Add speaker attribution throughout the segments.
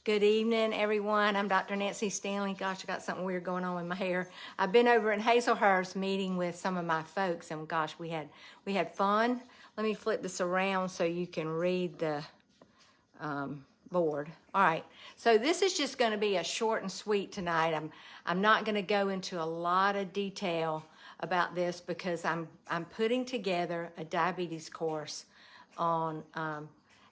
Speaker 1: Good evening, everyone. I'm Dr. Nancy Stanley. Gosh, I got something weird going on with my hair. I've been over in Hazelhurst meeting with some of my folks, and gosh, we had fun. Let me flip this around so you can read the board. All right, so this is just going to be a short and sweet tonight. I'm not going to go into a lot of detail about this because I'm putting together a diabetes course on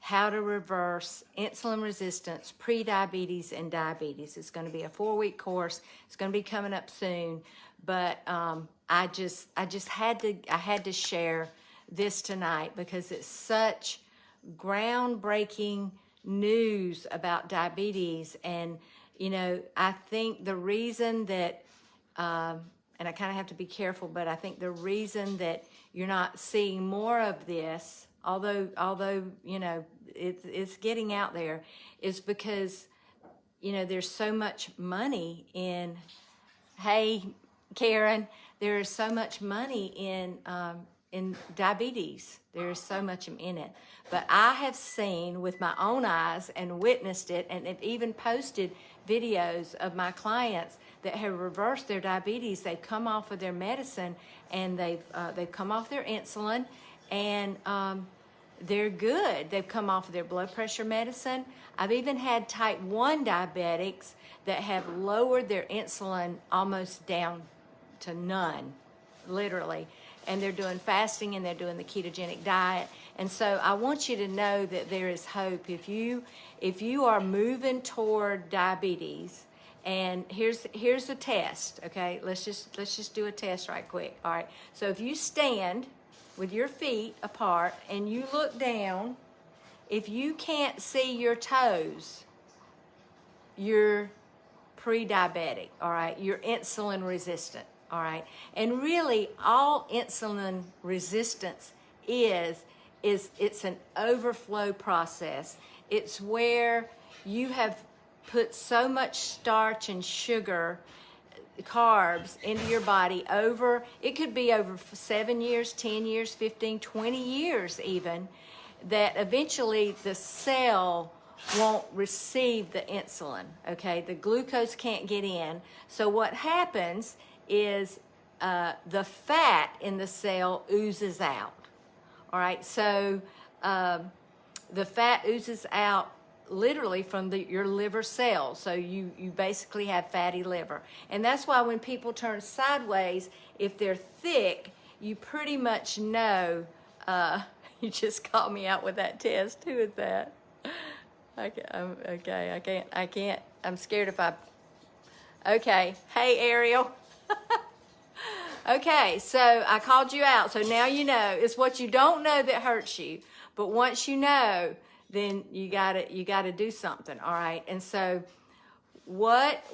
Speaker 1: how to reverse insulin resistance, prediabetes, and diabetes. It's going to be a 4-week course. It's going to be coming up soon, but I just had to share this tonight because it's such groundbreaking news about diabetes. And you know, I think the reason that and I kind of have to be careful, but I think the reason that you're not seeing more of this, although you know it's getting out there, is because you know there's so much money in. Hey, Karen, there is so much money in diabetes. There is so much in it. But I have seen with my own eyes and witnessed it, and have even posted videos of my clients that have reversed their diabetes. They've come off of their medicine, and they've come off their insulin, and they're good. They've come off of their blood pressure medicine. I've even had type 1 diabetics that have lowered their insulin almost down to none, literally. And they're doing fasting, and they're doing the ketogenic diet. And so I want you to know that there is hope. If you are moving toward diabetes, and here's a test, okay? Let's just do a test right quick. All right. So if you stand with your feet apart and you look down, if you can't see your toes, you're pre-diabetic, all right? You're insulin resistant, all right? And really all insulin resistance is it's an overflow process. It's where you have put so much starch and sugar, carbs into your body over, it could be over 7 years, 10 years, 15, 20 years even, that eventually the cell won't receive the insulin, okay? The glucose can't get in. So what happens is the fat in the cell oozes out, all right? So the fat oozes out literally from your liver cells. So you basically have fatty liver. And that's why when people turn sideways, if they're thick, you pretty much know, you just called me out with that test. Who is that? I can't, I'm scared if okay. Hey, Ariel. Okay, so I called you out. So now you know. It's what you don't know that hurts you. But once you know, then you gotta do something, all right? And so what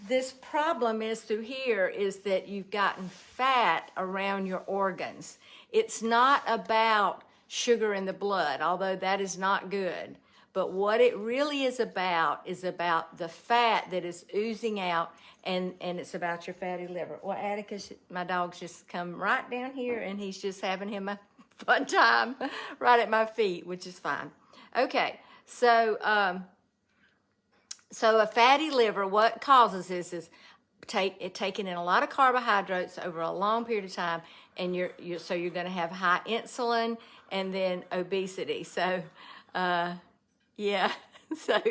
Speaker 1: this problem is through here is that you've gotten fat around your organs. It's not about sugar in the blood, although that is not good. But what it really is about the fat that is oozing out, and it's about your fatty liver. Well, Atticus, my dog's just come right down here, and he's just having him a fun time right at my feet, which is fine. Okay, so so a fatty liver, what causes this is taking in a lot of carbohydrates over a long period of time, and so you're going to have high insulin and then obesity. So yeah, so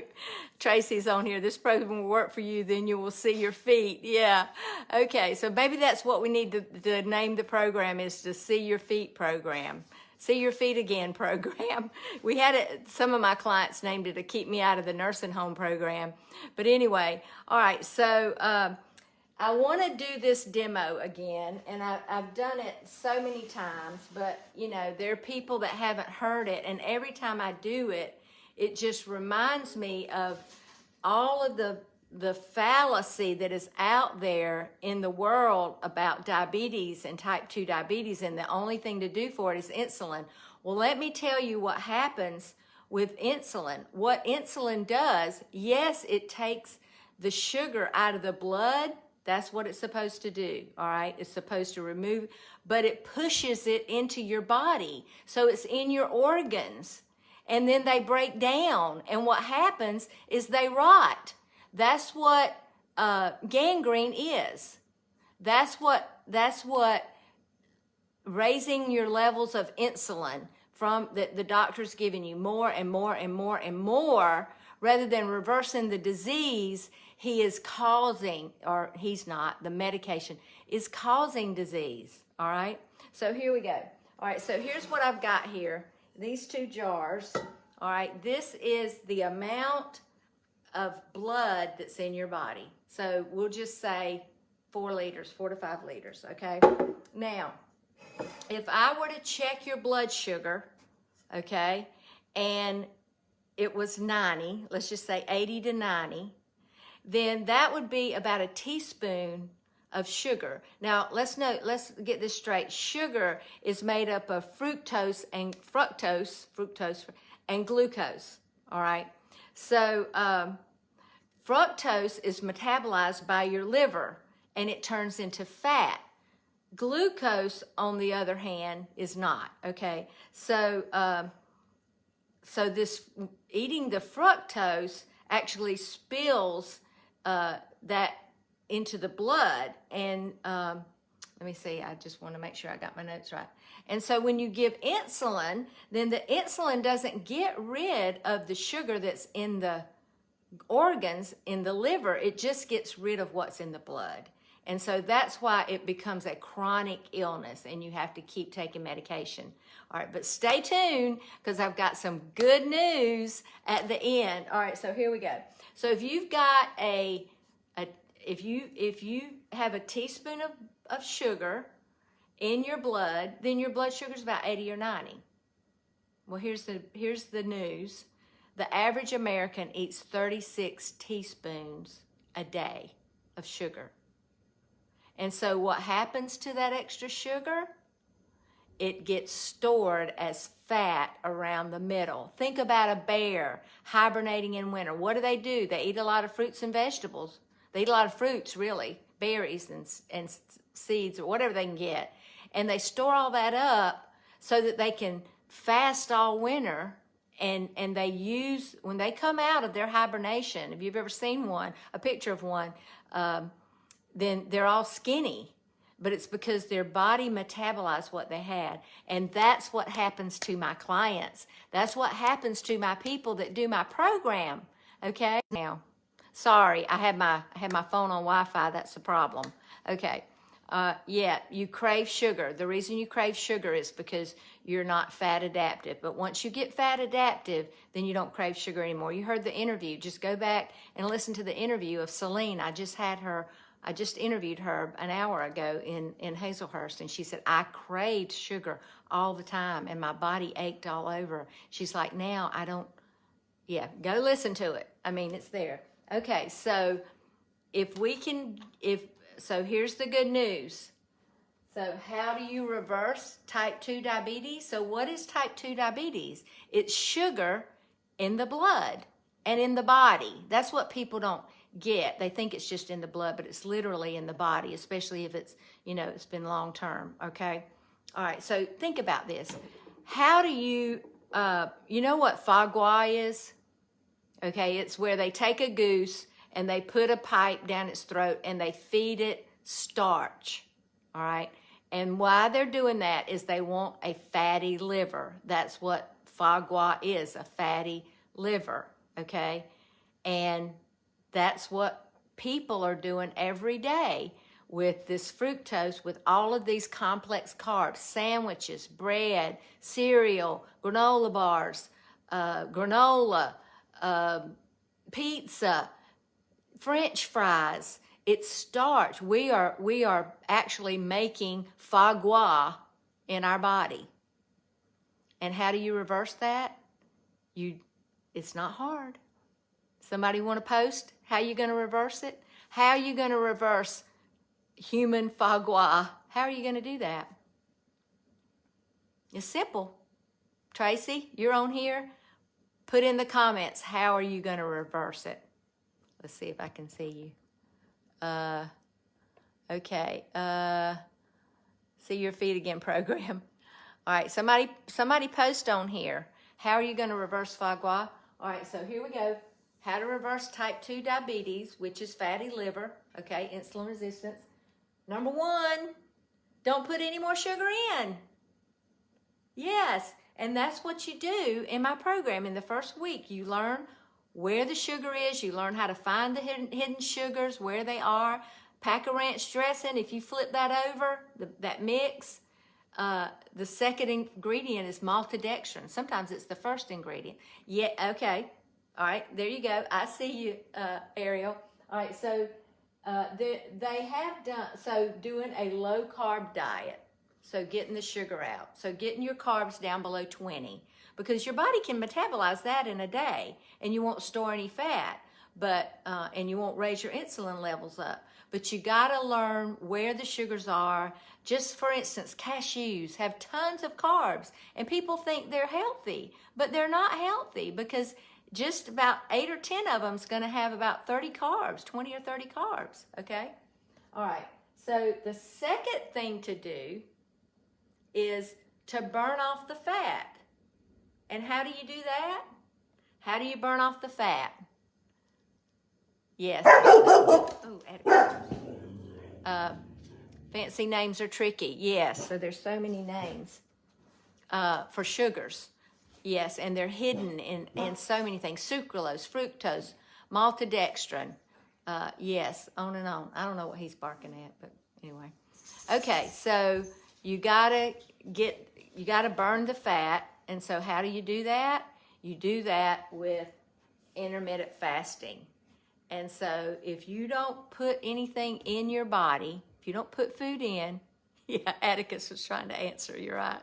Speaker 1: Tracy's on here. This program will work for you, then you will see your feet. Yeah, okay, so maybe that's what we need to name the program, is the See Your Feet program. See Your Feet Again program. We had it, some of my clients named it a Keep Me Out of the Nursing Home program. But anyway, all right, so I want to do this demo again, and I've done it so many times, but you know, there are people that haven't heard it, and every time I do it, it just reminds me of all of the fallacy that is out there in the world about diabetes and type 2 diabetes, and the only thing to do for it is insulin. Well, let me tell you what happens with insulin. What insulin does, yes, it takes the sugar out of the blood. That's what it's supposed to do, all right? It's supposed to remove, but it pushes it into your body. So it's in your organs. and then they break down. And what happens is they rot. That's what gangrene is. That's what raising your levels of insulin from the doctor's giving you more and more and more and more, rather than reversing the disease. He is causing, or he's not, the medication is causing disease. All right, so here we go. All right, so here's what I've got here, these 2 jars. All right, this is the amount of blood that's in your body. So we'll just say 4 liters, 4 to 5 liters, okay? Now, if I were to check your blood sugar, okay, and it was 90, let's just say 80 to 90, then that would be about a teaspoon of sugar. Now, let's get this straight. Sugar is made up of fructose and glucose, all right? So fructose is metabolized by your liver, and it turns into fat. Glucose, on the other hand, is not, okay? So, so this eating the fructose actually spills that into the blood. And let me see, I just want to make sure I got my notes right. And so when you give insulin, then the insulin doesn't get rid of the sugar that's in the organs, in the liver. It just gets rid of what's in the blood. And so that's why it becomes a chronic illness, and you have to keep taking medication. All right, but stay tuned, because I've got some good news at the end. All right, so here we go. So if you've got if you have a teaspoon of sugar in your blood, then your blood sugar is about 80 or 90. Well, here's the news. The average American eats 36 teaspoons a day of sugar. And so what happens to that extra sugar? It gets stored as fat around the middle. Think about a bear hibernating in winter. What do? They eat a lot of fruits and vegetables. They eat a lot of fruits, really, berries and seeds or whatever they can get. And they store all that up so that they can fast all winter. And they use, when they come out of their hibernation, if you've ever seen one, a picture of one, then they're all skinny, but it's because their body metabolized what they had. And that's what happens to my clients. That's what happens to my people that do my program, okay? Now, sorry, I had my phone on Wi-Fi, that's the problem. Okay, yeah, you crave sugar. The reason you crave sugar is because you're not fat adaptive. But once you get fat adaptive, then you don't crave sugar anymore. You heard the interview. Just go back and listen to the interview of Celine. I just interviewed her an hour ago in Hazelhurst, and she said, I craved sugar all the time, and my body ached all over. She's like, now I don't, yeah, go listen to it. I mean, it's there. Okay, so so here's the good news. So how do you reverse type 2 diabetes? So what is type 2 diabetes? It's sugar in the blood and in the body. That's what people don't get. They think it's just in the blood, but it's literally in the body, especially if it's, it's been long term, okay? All right, so think about this. How do you, you know what foie gras is? Okay, it's where they take a goose and they put a pipe down its throat and they feed it starch, all right? And why they're doing that is they want a fatty liver. That's what foie gras is, a fatty liver, okay? And that's what people are doing every day with this fructose, with all of these complex carbs, sandwiches, bread, cereal, granola bars, granola, pizza, French fries. It's starch. We are actually making foie gras in our body. And how do you reverse that? It's not hard. Somebody want to post how you going to reverse it? How are you going to reverse human foie gras? How are you going to do that? It's simple. Tracy, you're on here. Put in the comments, how are you going to reverse it? Let's see if I can see you. Okay. See your feet again program. All right, somebody post on here. How are you going to reverse foie gras? All right, so here we go. How to reverse type 2 diabetes, which is fatty liver, okay, insulin resistance. Number 1, don't put any more sugar in. Yes, and that's what you do in my program. In the first week, you learn where the sugar is. You learn how to find the hidden sugars, where they are. Pack a ranch dressing. If you flip that over, that mix, the second ingredient is maltodextrin. Sometimes it's the first ingredient. Yeah, okay. All right, there you go. I see you, Ariel. All right, so they have done, so doing a low-carb diet. So getting the sugar out. So getting your carbs down below 20, because your body can metabolize that in a day, and you won't store any fat, but and you won't raise your insulin levels up. But you gotta learn where the sugars are. Just for instance, cashews have tons of carbs, and people think they're healthy, but they're not healthy, because just about 8 or 10 of them is gonna have about 30 carbs, 20 or 30 carbs, okay? All right, so the second thing to do is to burn off the fat. And how do you do that? How do you burn off the fat? Yes. Fancy names are tricky. Yes, so there's so many names for sugars. Yes, and they're hidden in so many things. Sucralose, fructose, maltodextrin. Yes, on and on. I don't know what he's barking at, but anyway. Okay, so you gotta burn the fat. And so how do you do that? You do that with intermittent fasting. And so if you don't put anything in your body, if you don't put food in, yeah, Atticus was trying to answer, you're right.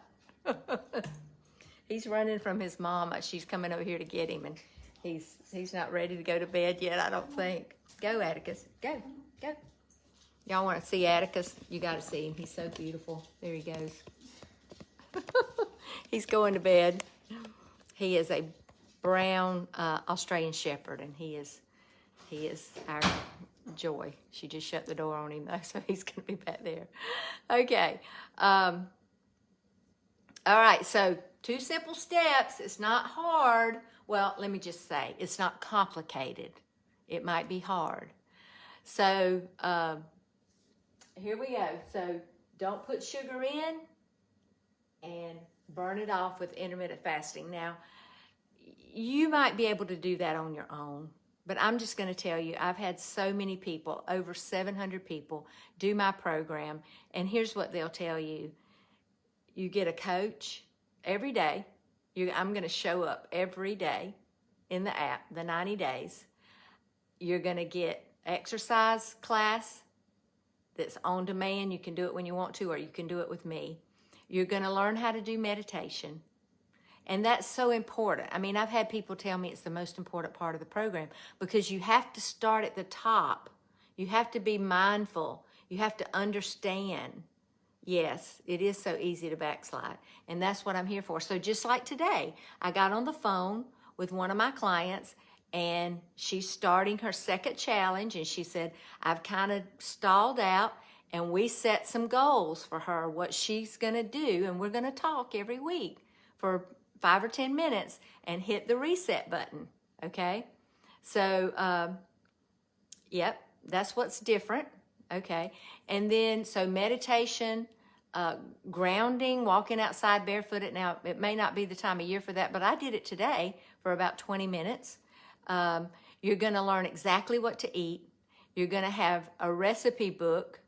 Speaker 1: He's running from his mama. She's coming over here to get him, and he's not ready to go to bed yet, I don't think. Go, Atticus, go. Y'all want to see Atticus? You got to see him. He's so beautiful. There he goes. He's going to bed. He is a brown Australian Shepherd, and he is our joy. She just shut the door on him, though, so he's going to be back there. Okay. All right, so 2 simple steps. It's not hard. Well, let me just say, it's not complicated. It might be hard. So here we go. So don't put sugar in, and burn it off with intermittent fasting. Now, you might be able to do that on your own, but I'm just going to tell you, I've had so many people, over 700 people, do my program, and here's what they'll tell you. You get a coach every day. I'm going to show up every day in the app, the 90 days. You're going to get exercise class that's on demand. You can do it when you want to, or you can do it with me. You're going to learn how to do meditation. And that's so important. I mean, I've had people tell me it's the most important part of the program, because you have to start at the top. You have to be mindful. You have to understand. Yes, it is so easy to backslide. And that's what I'm here for. So just like today, I got on the phone with one of my clients, and she's starting her second challenge. And she said, I've kind of stalled out. And we set some goals for her, what she's going to do, and we're going to talk every week for 5 or 10 minutes and hit the reset button, okay? So, yep, that's what's different, okay? And then, so meditation, grounding, walking outside barefooted. Now, it may not be the time of year for that, but I did it today for about 20 minutes. You're going to learn exactly what to eat. You're going to have a recipe book.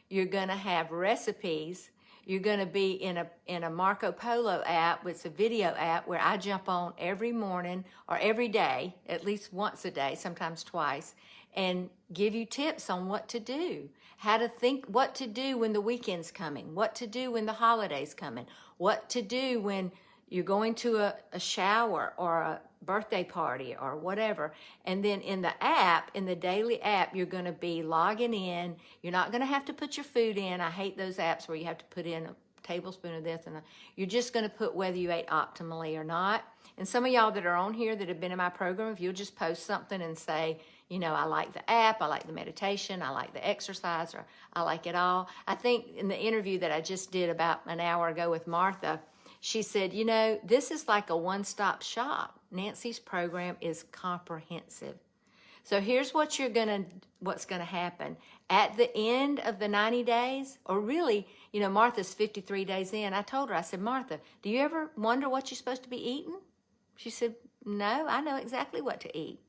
Speaker 1: You're going to have recipes. You're going to be in a Marco Polo app, which is a video app where I jump on every morning or every day, at least once a day, sometimes twice, and give you tips on what to do, how to think, what to do when the weekend's coming, what to do when the holiday's coming, what to do when you're going to a shower or a birthday party or whatever. And then in the app, in the daily app, you're going to be logging in. You're not going to have to put your food in. I hate those apps where you have to put in a tablespoon of this. And you're just going to put whether you ate optimally or not. And some of y'all that are on here that have been in my program, if you'll just post something and say, you know, I like the app, I like the meditation, I like the exercise, or I like it all. I think in the interview that I just did about an hour ago with Martha, She said, you know, this is like a one-stop shop. Nancy's program is comprehensive. So here's what's gonna happen. At the end of the 90 days, or really, you know, Martha's 53 days in, I told her, I said, Martha, do you ever wonder what you're supposed to be eating? She said, no, I know exactly what to eat.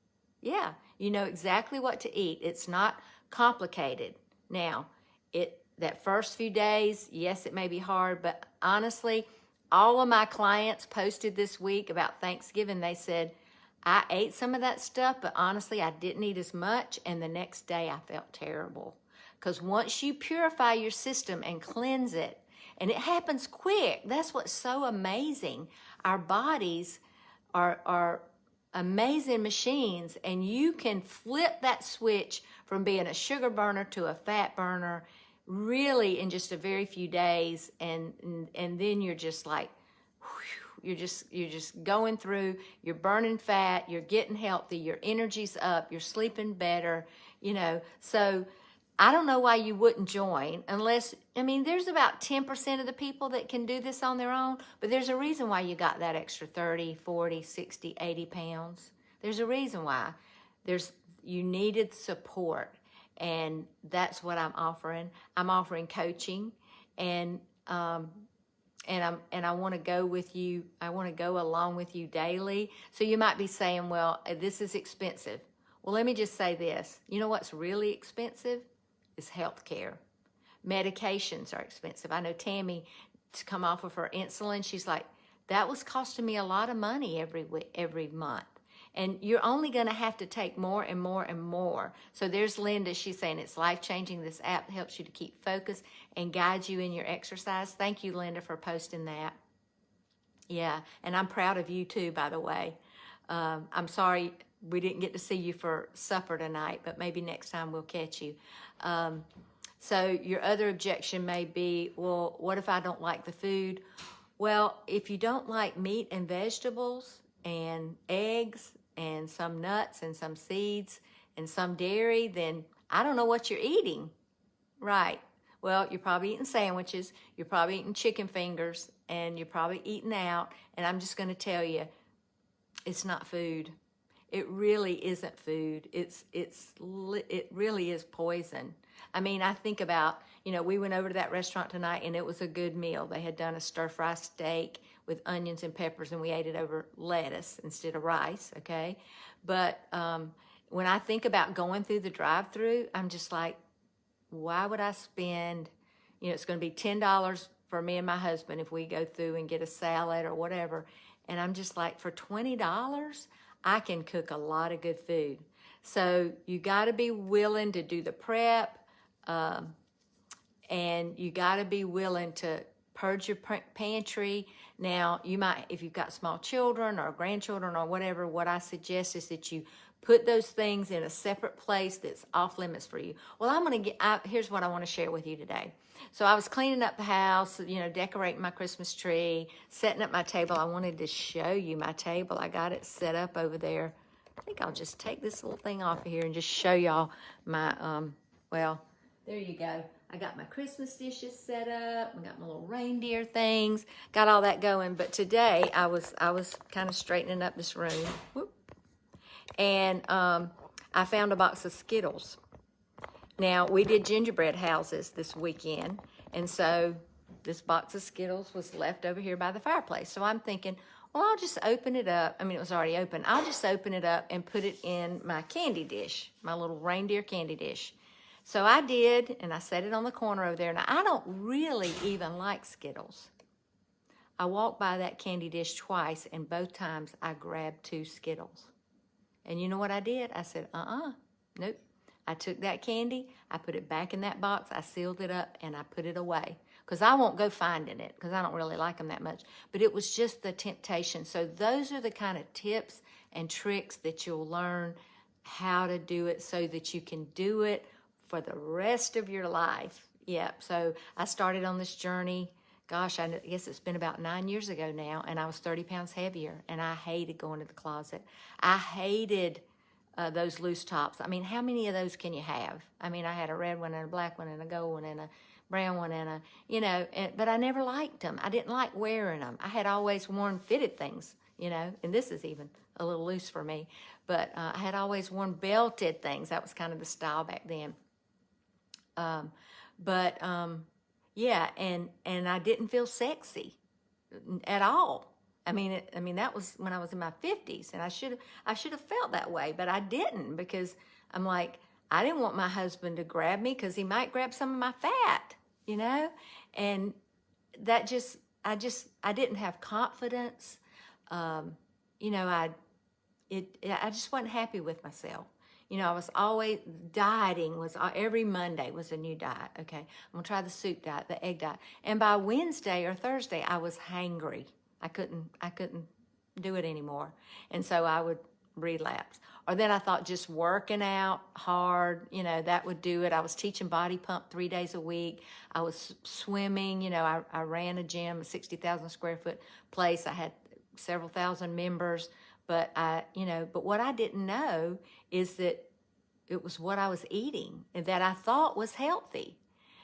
Speaker 1: Yeah, you know exactly what to eat. It's not complicated. Now, that first few days, yes, it may be hard, but honestly, all of my clients posted this week about Thanksgiving. They said, I ate some of that stuff, but honestly, I didn't eat as much, and the next day I felt terrible. Because once you purify your system and cleanse it, and it happens quick, that's what's so amazing. Our bodies are amazing machines, and you can flip that switch from being a sugar burner to a fat burner really in just a very few days, and then you're just like, whew, you're just going through, you're burning fat, you're getting healthy, your energy's up, you're sleeping better, you know. So I don't know why you wouldn't join unless, I mean, there's about 10% of the people that can do this on their own, but there's a reason why you got that extra 30, 40, 60, 80 pounds. There's a reason why. You needed support, and that's what I'm offering. I'm offering coaching, and I want to go with you. I want to go along with you daily. So you might be saying, well, this is expensive. Well, let me just say this. You know what's really expensive? Is health care. Medications are expensive. I know Tammy, to come off of her insulin, she's like, that was costing me a lot of money every month. And you're only going to have to take more and more and more. So there's Linda. She's saying it's life-changing. This app helps you to keep focused and guides you in your exercise. Thank you, Linda, for posting that. Yeah, and I'm proud of you too, by the way. I'm sorry we didn't get to see you for supper tonight, but maybe next time we'll catch you. So your other objection may be, well, what if I don't like the food? Well, if you don't like meat and vegetables and eggs and some nuts and some seeds and some dairy, then I don't know what you're eating. Right. Well, you're probably eating sandwiches, you're probably eating chicken fingers, and you're probably eating out. And I'm just going to tell you, it's not food. It really isn't food. It really is poison. I mean, I think about, you know, we went over to that restaurant tonight, and it was a good meal. They had done a stir-fry steak with onions and peppers, and we ate it over lettuce instead of rice, okay? But when I think about going through the drive-thru, I'm just like, why would I spend, you know, it's going to be $10 for me and my husband if we go through and get a salad or whatever. And I'm just like, for $20, I can cook a lot of good food. So you got to be willing to do the prep, and you got to be willing to purge your pantry. Now, you might, if you've got small children or grandchildren or whatever, what I suggest is that you put those things in a separate place that's off limits for you. Well, here's what I want to share with you today. So I was cleaning up the house, you know, decorating my Christmas tree, setting up my table. I wanted to show you my table. I got it set up over there. I think I'll just take this little thing off of here and just show y'all my, well, there you go. I got my Christmas dishes set up. I got my little reindeer things. Got all that going. But today I was kind of straightening up this room. Whoop. And I found a box of Skittles. Now, we did gingerbread houses this weekend, and so this box of Skittles was left over here by the fireplace. So I'm thinking, well, I'll just open it up. I mean, it was already open. I'll just open it up and put it in my candy dish, my little reindeer candy dish. So I did, and I set it on the corner over there. Now, I don't really even like Skittles. I walked by that candy dish twice, and both times I grabbed 2 Skittles. And you know what I did? I said, nope. I took that candy, I put it back in that box, I sealed it up, and I put it away. Because I won't go finding it, because I don't really like them that much. But it was just the temptation. So those are the kind of tips and tricks that you'll learn how to do it so that you can do it for the rest of your life. Yep, so I started on this journey, gosh, I guess it's been about 9 years ago now, and I was 30 pounds heavier, and I hated going to the closet. I hated those loose tops. I mean, how many of those can you have? I mean, I had a red one and a black one and a gold one and a brown one and but I never liked them. I didn't like wearing them. I had always worn fitted things, and this is even a little loose for me, but I had always worn belted things. That was kind of the style back then. Yeah, and I didn't feel sexy at all. I mean, that was when I was in my 50s, and I should have felt that way, but I didn't, because I'm like, I didn't want my husband to grab me because he might grab some of my fat, and that I didn't have confidence. I just wasn't happy with myself. I was always dieting. Every Monday was a new diet. Okay, I'm gonna try the soup diet, the egg diet, and by Wednesday or Thursday, I was hangry. I couldn't do it anymore, and so I would relapse. Or then I thought just working out hard, that would do it. I was teaching body pump 3 days a week. I was swimming. I ran a gym, a 60,000 square foot place. I had several thousand members. But but what I didn't know is that it was what I was eating and that I thought was healthy.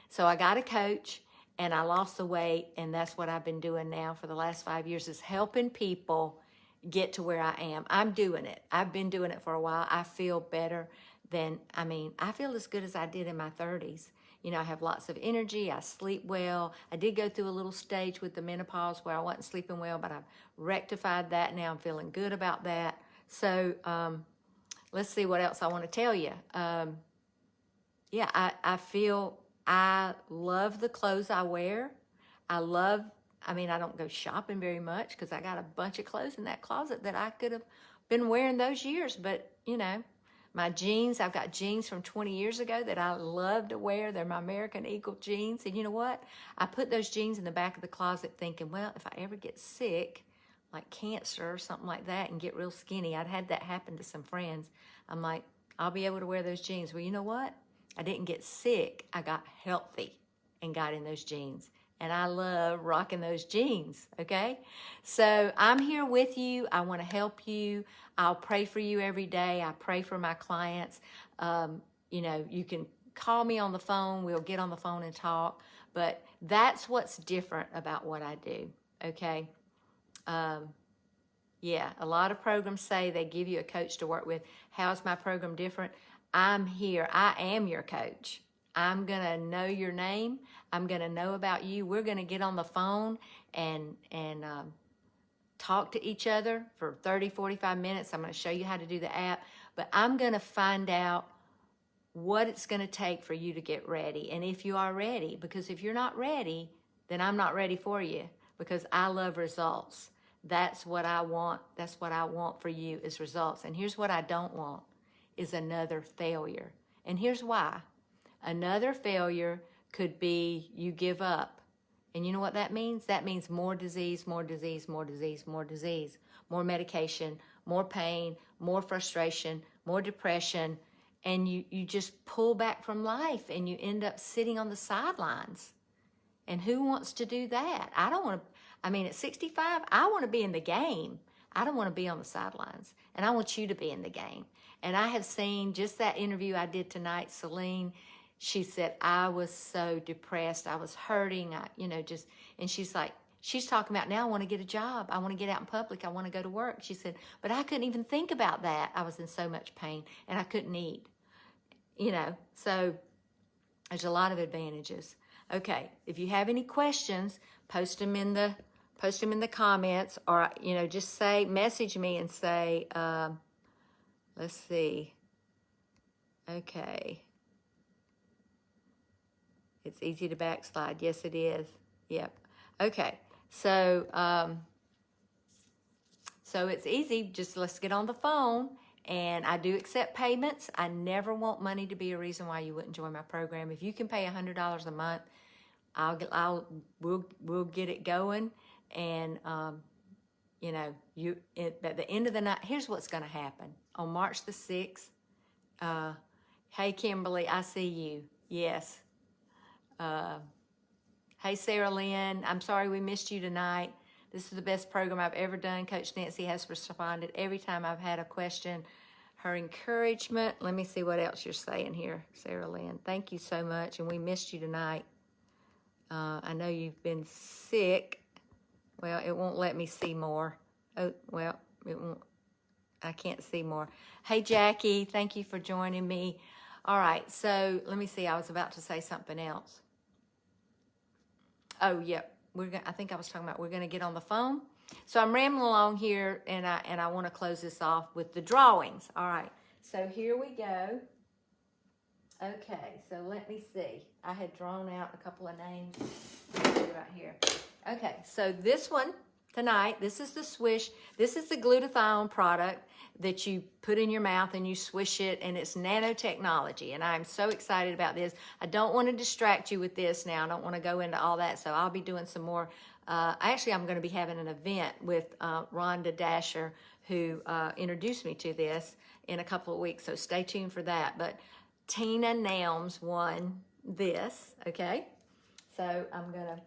Speaker 1: So I got a coach and I lost the weight, and that's what I've been doing now for the last 5 years, is helping people get to where I am. I'm doing it. I've been doing it for a while. I feel better I feel as good as I did in my 30s. I have lots of energy. I sleep well. I did go through a little stage with the menopause where I wasn't sleeping well, but I've rectified that now. I'm feeling good about that. So let's see what else I want to tell you. I love the clothes I wear. I don't go shopping very much because I got a bunch of clothes in that closet that I could have been wearing those years. But, my jeans, I've got jeans from 20 years ago that I love to wear. They're my American Eagle jeans. And you know what? I put those jeans in the back of the closet thinking, well, if I ever get sick, like cancer or something like that, and get real skinny, I'd had that happen to some friends. I'm like, I'll be able to wear those jeans. Well, you know what? I didn't get sick. I got healthy and got in those jeans. And I love rocking those jeans, okay? So I'm here with you. I want to help you. I'll pray for you every day. I pray for my clients. You can call me on the phone. We'll get on the phone and talk. But that's what's different about what I do, okay? A lot of programs say they give you a coach to work with. How is my program different? I'm here. I am your coach. I'm going to know your name. I'm going to know about you. We're going to get on the phone and talk to each other for 30, 45 minutes. I'm going to show you how to do the app. But I'm going to find out what it's going to take for you to get ready. And if you are ready, because if you're not ready, then I'm not ready for you, because I love results. That's what I want. That's what I want for you, is results. And here's what I don't want, is another failure. And here's why. Another failure could be you give up. And you know what that means? That means more disease, more disease, more disease, more disease, more medication, more pain, more frustration, more depression. And you just pull back from life and you end up sitting on the sidelines. And who wants to do that? I don't want to, at 65, I want to be in the game. I don't want to be on the sidelines. And I want you to be in the game. And I have seen just that interview I did tonight, Celine. She said, I was so depressed. I was hurting. And she's like, she's talking about, now I want to get a job. I want to get out in public. I want to go to work. She said, but I couldn't even think about that. I was in so much pain and I couldn't eat. So there's a lot of advantages. Okay, if you have any questions, post them in the comments, or just message me and say, let's see. Okay. It's easy to backslide. Yes, it is. Yep. Okay. So it's easy. Just let's get on the phone. And I do accept payments. I never want money to be a reason why you wouldn't join my program. If you can pay $100 a month, we'll get it going. And at the end of the night, here's what's going to happen on March the 6th. Hey Kimberly, I see you. Yes. Hey Sarah Lynn, I'm sorry we missed you tonight. This is the best program I've ever done. Coach Nancy has responded every time I've had a question. her encouragement. Let me see what else you're saying here, Sarah Lynn. Thank you so much, and we missed you tonight. I know you've been sick. Well, it won't let me see more. Oh, well, it won't. I can't see more. Hey, Jackie, thank you for joining me. All right, so let me see. I was about to say something else. Oh, yep. I think I was talking about we're going to get on the phone. So I'm rambling along here, and I want to close this off with the drawings. All right. So here we go. Okay. So let me see. I had drawn out a couple of names right here. Okay. So this one tonight, this is the Swish. This is the glutathione product that you put in your mouth and you swish it, and it's nanotechnology, and I'm so excited about this. I don't want to distract you with this now. I don't want to go into all that, so I'll be doing some more. Actually, I'm going to be having an event with Rhonda Dasher, who introduced me to this, in a couple of weeks, so stay tuned for that. But Tina Nelms won this, okay? So I'm going to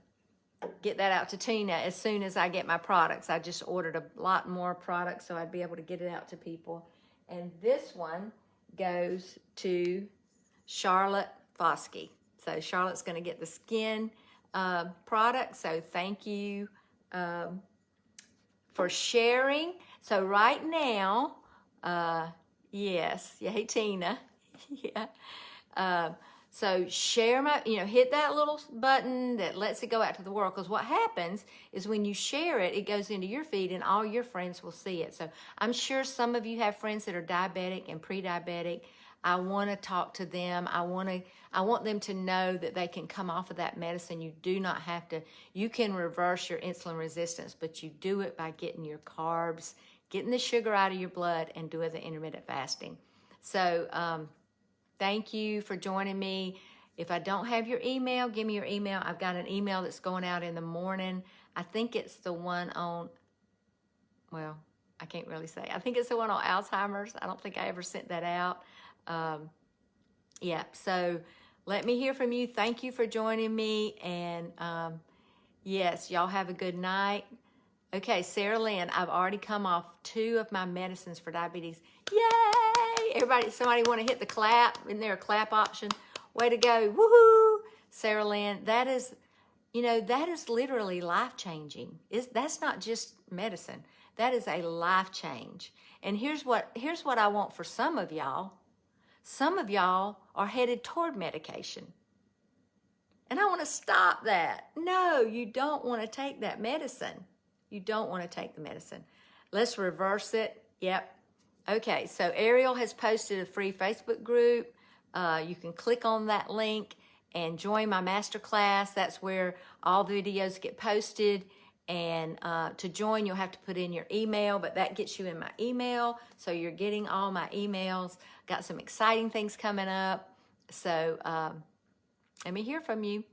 Speaker 1: get that out to Tina as soon as I get my products. I just ordered a lot more products so I'd be able to get it out to people. And this one goes to Charlotte Foskey. So Charlotte's going to get the skin product. So thank you for sharing. So right now, yes, yeah, hey Tina, yeah. So share hit that little button that lets it go out to the world, because what happens is when you share it, it goes into your feed and all your friends will see it. So I'm sure some of you have friends that are diabetic and pre-diabetic. I want to talk to them. I want them to know that they can come off of that medicine. You do not have to. You can reverse your insulin resistance, but you do it by getting your carbs, getting the sugar out of your blood, and doing the intermittent fasting. So, thank you for joining me. If I don't have your email, give me your email. I've got an email that's going out in the morning. I think it's the one on, well, I can't really say. I think it's the one on Alzheimer's. I don't think I ever sent that out. Yeah, so let me hear from you. Thank you for joining me. And yes, y'all have a good night. Okay, Sarah Lynn, I've already come off 2 of my medicines for diabetes. Yay! Everybody, somebody want to hit the clap? Isn't there a clap option? Way to go. Woohoo! Sarah Lynn, that is literally life-changing. That's not just medicine. That is a life change. And here's what I want for some of y'all. Some of y'all are headed toward medication. And I want to stop that. No, you don't want to take that medicine. You don't want to take the medicine. Let's reverse it. Yep. Okay, so Ariel has posted a free Facebook group. You can click on that link and join my masterclass. That's where all the videos get posted. And to join, you'll have to put in your email, but that gets you in my email. So you're getting all my emails. Got some exciting things coming up. So let me hear from you.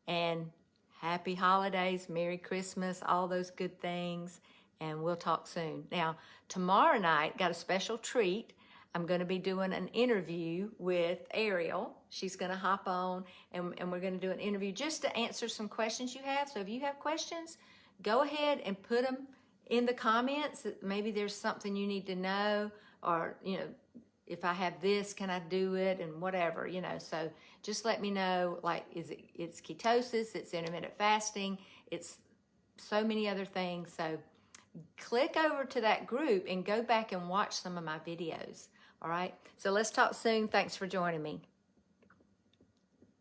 Speaker 1: And happy holidays, Merry Christmas, all those good things. And we'll talk soon. Now, tomorrow night, got a special treat. I'm going to be doing an interview with Ariel. She's going to hop on, and we're going to do an interview just to answer some questions you have. So if you have questions, go ahead and put them in the comments. Maybe there's something you need to know, or, if I have this, can I do it, and whatever, So just let me know, like, it's ketosis, it's intermittent fasting, it's so many other things. So click over to that group and go back and watch some of my videos. All right. So let's talk soon. Thanks for joining me.